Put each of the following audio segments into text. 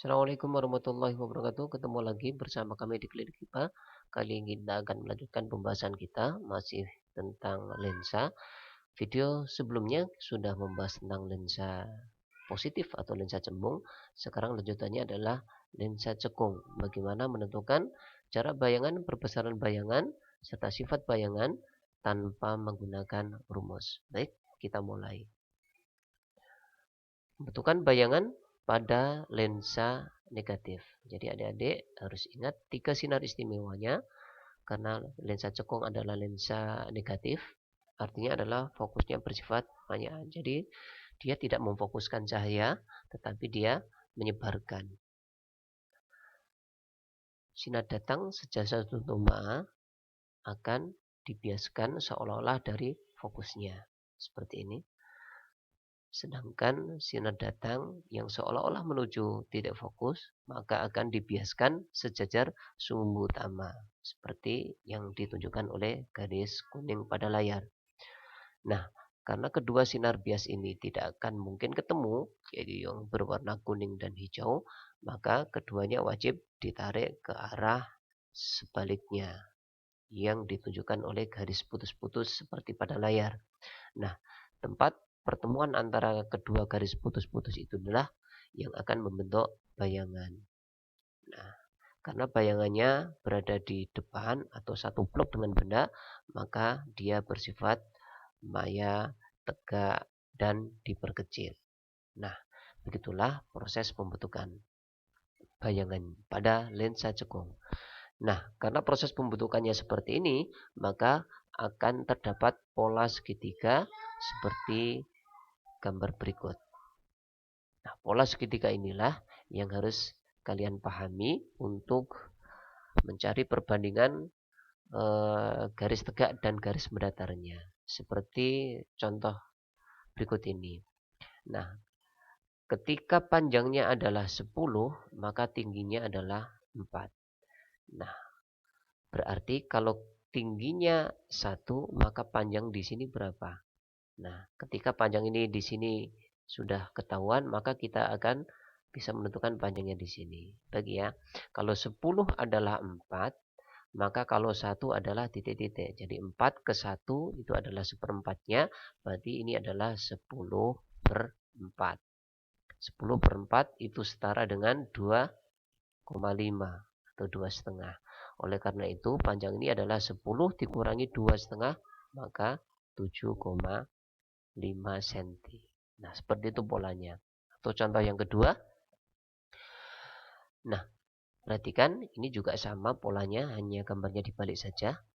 Assalamualaikum warahmatullahi wabarakatuh. Ketemu lagi bersama kami di Klinik IPA. Kali ini kita akan melanjutkan pembahasan kita masih tentang lensa. Video sebelumnya sudah membahas tentang lensa positif atau lensa cembung. Sekarang lanjutannya adalah lensa cekung. Bagaimana menentukan cara bayangan, perbesaran bayangan, serta sifat bayangan tanpa menggunakan rumus. Baik, kita mulai. Bentukan bayangan pada lensa negatif. Jadi adik-adik harus ingat 3 sinar istimewanya karena lensa cekung adalah lensa negatif. Artinya adalah fokusnya bersifat panyaan. Jadi dia tidak memfokuskan cahaya tetapi dia menyebarkan. Sinar datang sejasa tuntuma akan dibiaskan seolah-olah dari fokusnya. Seperti ini. Sedangkan sinar datang yang seolah-olah menuju titik fokus, maka akan dibiaskan sejajar sumbu utama. Seperti yang ditunjukkan oleh garis kuning pada layar. Nah, karena kedua sinar bias ini tidak akan mungkin ketemu, yaitu yang berwarna kuning dan hijau, maka keduanya wajib ditarik ke arah sebaliknya. Yang ditunjukkan oleh garis putus-putus seperti pada layar. Nah, tempat pertemuan antara kedua garis putus-putus itu adalah yang akan membentuk bayangan. Nah, karena bayangannya berada di depan atau satu blok dengan benda, maka dia bersifat maya, tegak, dan diperkecil. Nah, begitulah proses pembentukan bayangan pada lensa cekung. Nah, karena proses pembentukannya seperti ini, maka akan terdapat pola segitiga seperti gambar berikut. Nah, pola segitiga inilah yang harus kalian pahami untuk mencari perbandingan garis tegak dan garis mendatarnya. Seperti contoh berikut ini. Nah, ketika panjangnya adalah 10, maka tingginya adalah 4. Nah, berarti kalau tingginya 1, maka panjang di sini berapa? Nah, ketika panjang ini di sini sudah ketahuan, maka kita akan bisa menentukan panjangnya di sini. Bagi ya, kalau 10 adalah 4, maka kalau 1 adalah titik-titik. Jadi 4 ke 1 itu adalah seperempatnya, berarti ini adalah 10/4. 10/4 itu setara dengan 2,5 atau 2,5. Oleh karena itu panjang ini adalah 10 dikurangi 2,5 maka 7,5 cm. Nah, seperti itu polanya. Atau contoh yang kedua. Nah, perhatikan ini juga sama polanya, hanya gambarnya dibalik saja.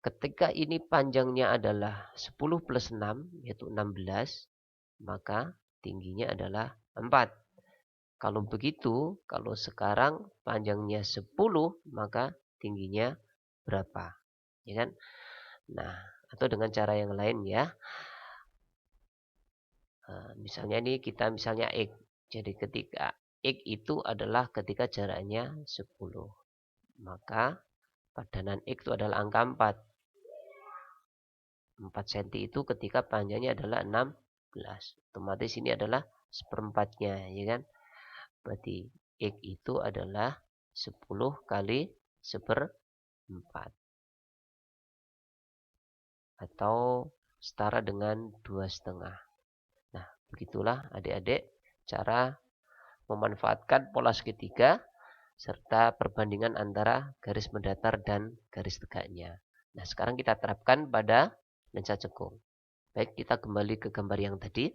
Ketika ini panjangnya adalah 10 plus 6 yaitu 16, maka tingginya adalah 4. Kalau begitu, kalau sekarang panjangnya 10, maka tingginya berapa? Ya kan? Nah, atau dengan cara yang lain ya. Misalnya ini kita misalnya X. Jadi ketika X itu adalah ketika jaraknya 10. Maka padanan X itu adalah angka 4. 4 cm itu ketika panjangnya adalah 16. Otomatis ini adalah seperempatnya, ya kan? Berarti X itu adalah 10 kali seperempat. Atau setara dengan 2,5. Nah, begitulah adik-adik cara memanfaatkan pola segitiga serta perbandingan antara garis mendatar dan garis tegaknya. Nah, sekarang kita terapkan pada lensa cekung. Baik, kita kembali ke gambar yang tadi.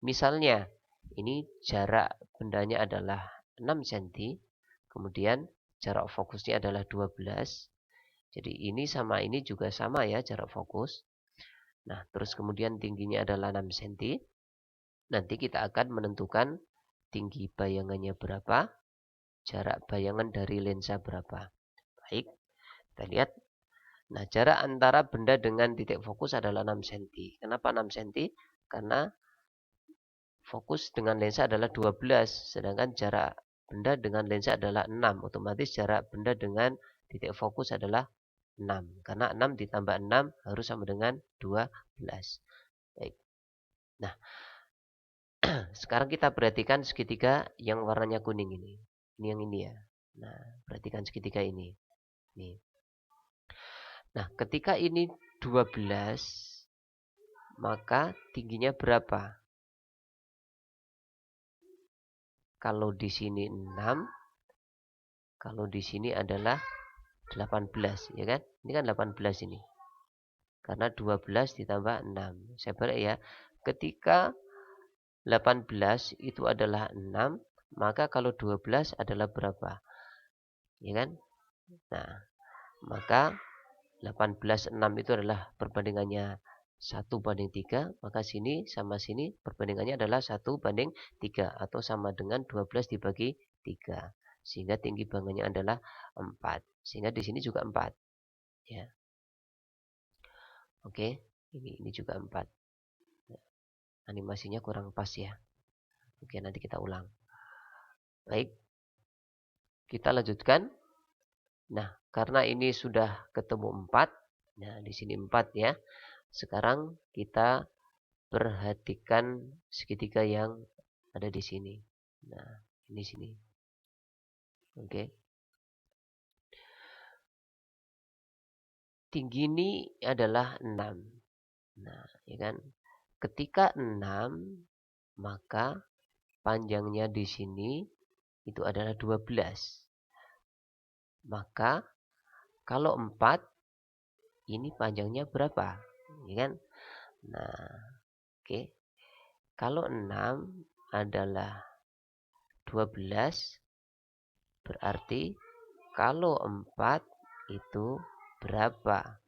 Misalnya, ini jarak bendanya adalah 6 cm, kemudian jarak fokusnya adalah 12. Jadi ini sama ini juga sama ya jarak fokus. Nah, terus kemudian tingginya adalah 6 cm. Nanti kita akan menentukan tinggi bayangannya berapa, jarak bayangan dari lensa berapa. Baik, kita lihat. Nah, jarak antara benda dengan titik fokus adalah 6 cm. Kenapa 6 cm? Karena fokus dengan lensa adalah 12, sedangkan jarak benda dengan lensa adalah 6. Otomatis jarak benda dengan titik fokus adalah 6. Karena 6 ditambah 6 harus sama dengan 12. Baik. Nah, Sekarang kita perhatikan segitiga yang warnanya kuning ini. Ini yang ini ya. Nah, perhatikan segitiga ini. Nih. Nah, ketika ini 12, maka tingginya berapa? Kalau di sini 6, kalau di sini adalah 18, ya kan? Ini kan 18 ini. Karena 12 ditambah 6. Saya balik ya. Ketika 18 itu adalah 6, maka kalau 12 adalah berapa? Ya kan? Nah, maka 18 6 itu adalah perbandingannya 1:3, maka sini sama sini perbandingannya adalah 1:3 atau sama dengan 12 dibagi 3. Sehingga tinggi bangunnya adalah 4. Sehingga di sini juga 4. Ya. Oke, ini juga 4. Animasinya kurang pas ya. Oke, nanti kita ulang. Baik. Kita lanjutkan. Nah, karena ini sudah ketemu 4. Nah, di sini 4 ya. Sekarang kita perhatikan segitiga yang ada di sini. Nah, ini sini. Oke. Tinggi ini adalah 6. Nah, ya kan? Ketika 6, maka panjangnya di sini itu adalah 12. Maka kalau 4 ini panjangnya berapa? Ya kan? Nah, oke. Kalau 6 adalah 12, berarti kalau 4 itu berapa?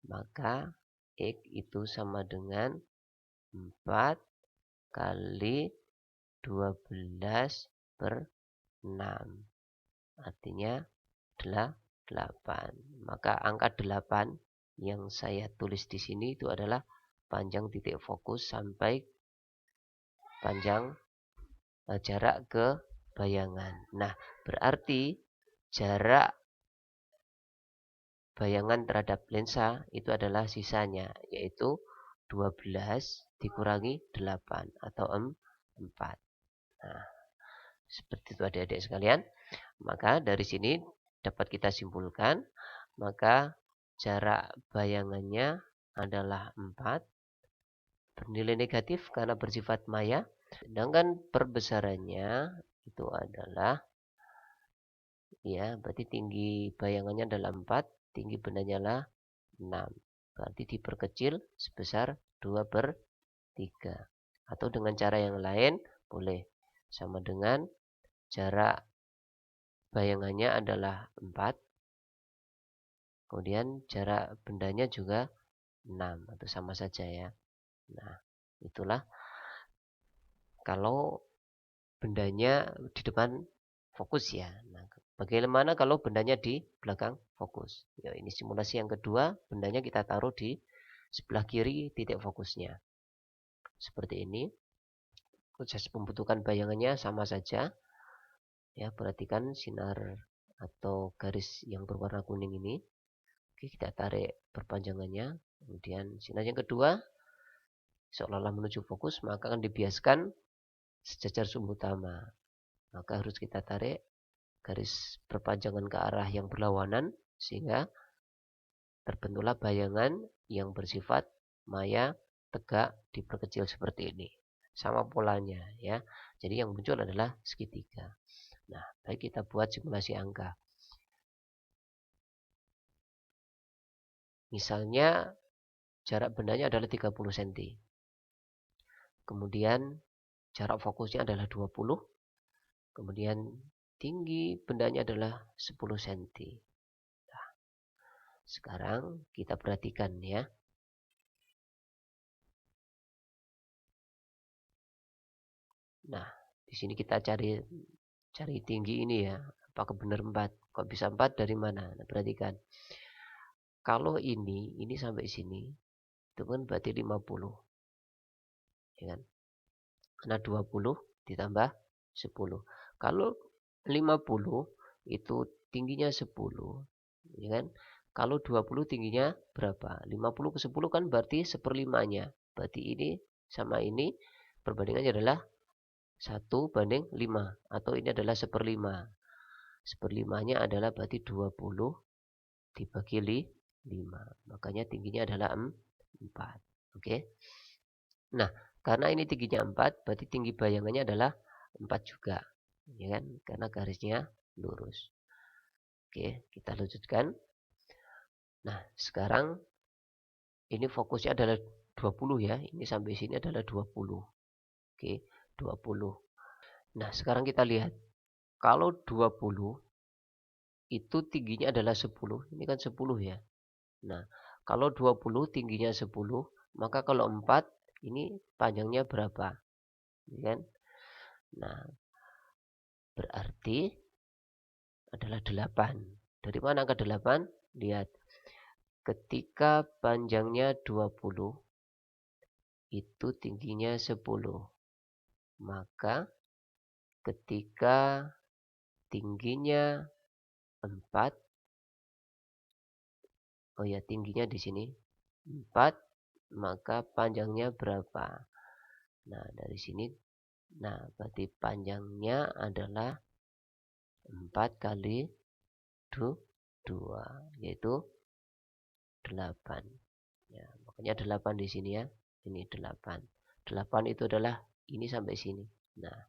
Maka X itu sama dengan 4 kali 12 per 6. Artinya 8. Maka angka 8 yang saya tulis di sini itu adalah panjang titik fokus sampai panjang jarak ke bayangan. Nah, berarti jarak bayangan terhadap lensa itu adalah sisanya, yaitu 12 dikurangi 8 atau 4. Nah, seperti itu adik-adik sekalian. Maka dari sini dapat kita simpulkan, maka jarak bayangannya adalah 4, bernilai negatif karena bersifat maya. Sedangkan perbesarannya itu adalah, ya, berarti tinggi bayangannya adalah 4, tinggi bendanya adalah 6. Berarti diperkecil sebesar 2/3. Atau dengan cara yang lain boleh. Sama dengan jarak bayangannya adalah 4. Kemudian jarak bendanya juga 6. Atau sama saja ya. Nah, itulah kalau bendanya di depan fokus ya. Nah, bagaimana kalau bendanya di belakang fokus? Ya, ini simulasi yang kedua, bendanya kita taruh di sebelah kiri titik fokusnya. Seperti ini. Proses pembentukan bayangannya sama saja. Ya, perhatikan sinar atau garis yang berwarna kuning ini. Oke, kita tarik perpanjangannya. Kemudian sinar yang kedua seolah-olah menuju fokus, maka akan dibiaskan sejajar sumbu utama. Maka harus kita tarik garis perpanjangan ke arah yang berlawanan sehingga terbentuklah bayangan yang bersifat maya, tegak, diperkecil seperti ini. Sama polanya ya. Jadi yang muncul adalah segitiga. Nah, baik kita buat simulasi angka. Misalnya jarak bendanya adalah 30 cm. Kemudian jarak fokusnya adalah 20. Kemudian tinggi bendanya adalah 10 cm. Nah, sekarang kita perhatikan ya. Nah, di sini kita cari tinggi ini ya. Apakah benar 4? Kok bisa 4 dari mana? Nah, perhatikan. Kalau ini sampai sini, itu kan berarti 50. Ya kan? Karena 20 ditambah 10. Kalau 50 itu tingginya 10, ya kan? Kalau 20 tingginya berapa? 50 ke 10 kan berarti 1/5-nya. Berarti ini sama ini perbandingannya adalah 1 banding 5. Atau ini adalah 1/5. 1/5-nya adalah berarti 20 dibagi 5. Makanya tingginya adalah 4. Oke. Nah, karena ini tingginya 4, berarti tinggi bayangannya adalah 4 juga. Ya kan? Karena garisnya lurus. Oke, kita lanjutkan. Nah, sekarang ini fokusnya adalah 20 ya. Ini sampai sini adalah 20. Oke, 20. Nah, sekarang kita lihat. Kalau 20 itu tingginya adalah 10. Ini kan 10 ya. Nah, kalau 20 tingginya 10, maka kalau 4 ini panjangnya berapa? Ya kan? Nah, berarti adalah 8. Dari mana ke 8? Lihat. Ketika panjangnya 20, itu tingginya 10. Maka ketika tingginya 4, oh ya tingginya di sini 4, maka panjangnya berapa? Nah, dari sini, nah berarti panjangnya adalah 4 kali 2, yaitu 8. Ya, makanya 8 di sini ya. Ini 8. 8 itu adalah ini sampai sini. Nah,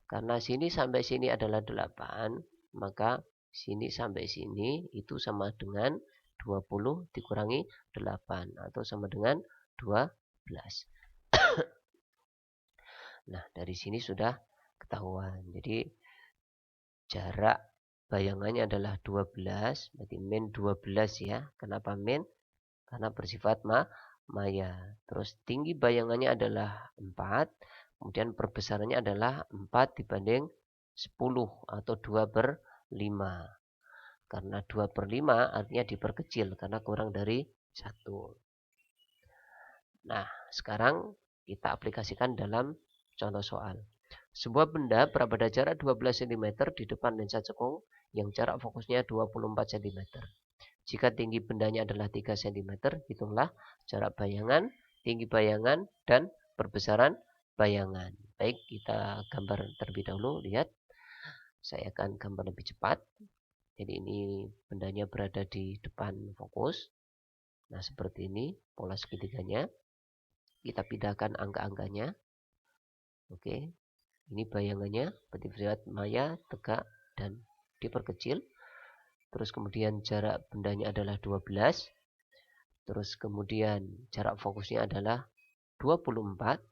karena sini sampai sini adalah 8, maka sini sampai sini itu sama dengan 20 dikurangi 8 atau sama dengan 12. Nah, dari sini sudah ketahuan. Jadi jarak bayangannya adalah 12, berarti min 12 ya. Kenapa min? Karena bersifat maya. Terus tinggi bayangannya adalah 4, kemudian perbesarannya adalah 4 dibanding 10 atau 2/5. Karena 2/5 artinya diperkecil karena kurang dari 1. Nah, sekarang kita aplikasikan dalam contoh soal. Sebuah benda berada jarak 12 cm di depan lensa cekung yang jarak fokusnya 24 cm. Jika tinggi bendanya adalah 3 cm, hitunglah jarak bayangan, tinggi bayangan, dan perbesaran bayangan. Baik, kita gambar terlebih dahulu. Lihat, saya akan gambar lebih cepat. Jadi ini bendanya berada di depan fokus. Nah, seperti ini pola segitiganya. Kita pindahkan angka-angkanya. Oke, ini bayangannya, berarti bersifat maya, tegak, dan diperkecil. Terus kemudian jarak bendanya adalah 12. Terus kemudian jarak fokusnya adalah 24.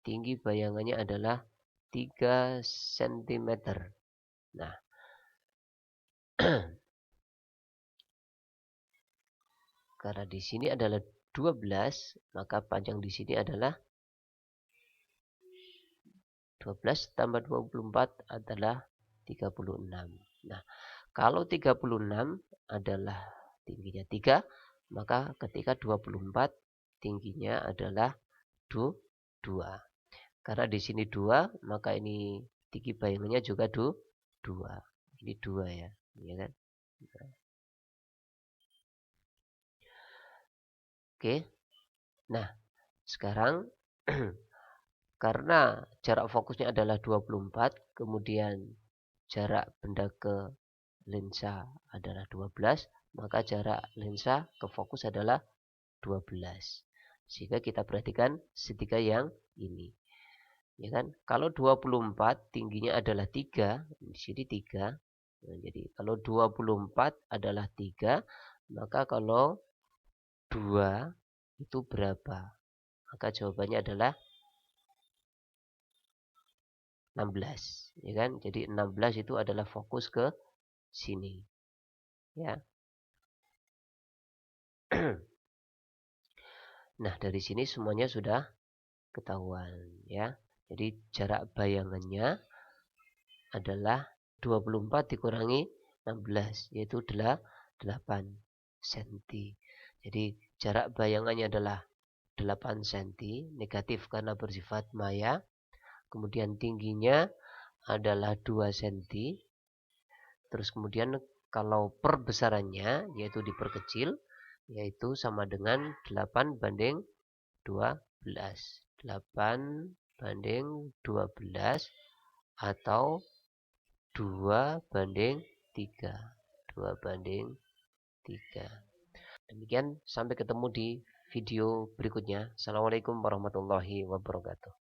Tinggi bayangannya adalah 3 cm. Nah, karena di sini adalah 12, maka panjang di sini adalah 12 tambah 24 adalah 36. Nah, kalau 36 adalah tingginya 3, maka ketika 24 tingginya adalah 2. Karena di sini 2, maka ini tinggi bayangannya juga 2. Ini 2 ya, ya kan? Oke. Nah, sekarang karena jarak fokusnya adalah 24, kemudian jarak benda ke lensa adalah 12, maka jarak lensa ke fokus adalah 12. Sehingga kita perhatikan segitiga yang ini. Ya kan? Kalau 24 tingginya adalah 3, di sini 3. Nah, jadi kalau 24 adalah 3, maka kalau 2 itu berapa? Maka jawabannya adalah 16, ya kan? Jadi 16 itu adalah fokus ke sini. Ya. Nah, dari sini semuanya sudah ketahuan, ya. Jadi jarak bayangannya adalah 24 dikurangi 16, yaitu 8 cm. Jadi jarak bayangannya adalah 8 cm, negatif karena bersifat maya. Kemudian tingginya adalah 2 cm. Terus kemudian kalau perbesarannya yaitu diperkecil, yaitu sama dengan 8 banding 12. 8 banding 12 atau 2 banding 3. 2 banding 3. Demikian, sampai ketemu di video berikutnya. Assalamualaikum warahmatullahi wabarakatuh.